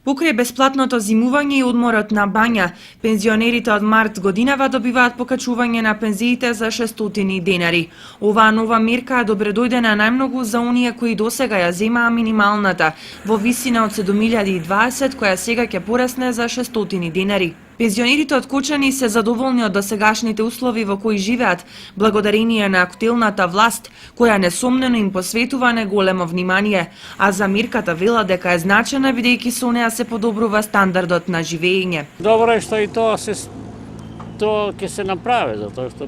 Покрај бесплатното зимување и одморот на бања, пензионерите од март годинава добиваат покачување на пензиите за 600 денари. Оваа нова мерка добре дојдена најмногу за оние кои досега ја земаа минималната во висина од 7020, која сега ќе порасне за 600 денари. Пензионерите од Кочани се задоволни од досегашните услови во кои живеат, благодарение на актуелната власт, која несомнено им посветува неголемо внимание, а за мерката велат дека е значена бидејќи со неа се подобрува стандардот на живење. Добро е што и тоа ќе се направи, затоа што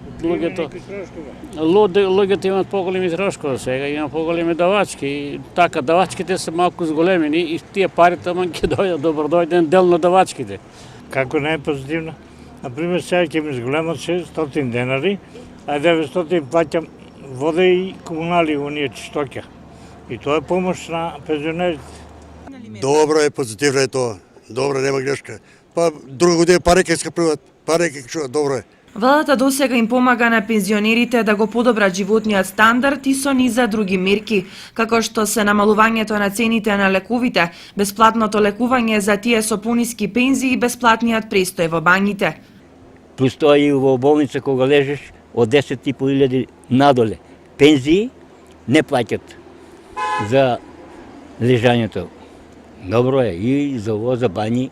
луѓето имаат поголеми трошкови сега, има поголеми давачки, и така давачките се малку зголемени и тие пари таман ќе дојдат добродојден дел на давачките. Како не е позитивно? Например, сега ќе ми зголемат 600 денари, а 900 плаќам вода и комунали оние чистоќа. И тоа е помош на пензионерите. Добро е, позитивно е тоа. Добро, нема грешка. Па друга година пари ќе скапуваат, пари ќе чуваат, добро е. Владата досега им помага на пензионерите да го подобрат животниот стандард и со низа други мерки, како што се намалувањето на цените на лековите, бесплатното лекување за тие со пониски пензии и бесплатниот престој во бањите. Плюс тоа и во болница кога лежиш од 10.500 надоле. Пензии не плаќат за лежањето. Добро е и за ово, за бањи.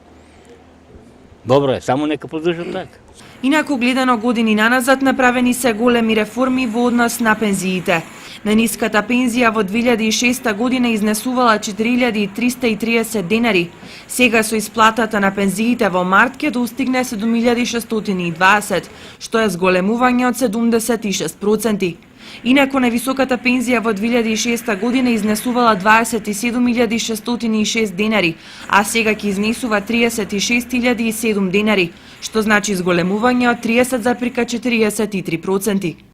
Добро е, само нека продолжат така. Инаку гледано години наназад направени се големи реформи во однос на пензиите. Најниската пензија во 2006 година изнесувала 4330 денари. Сега со исплатата на пензиите во март ќе достигне 7620, што е зголемување од 76%. Инаку највисоката пензија во 2006 година изнесувала 27606 денари, а сега ќе изнесува 36007 денари, што значи зголемување од 30,43%.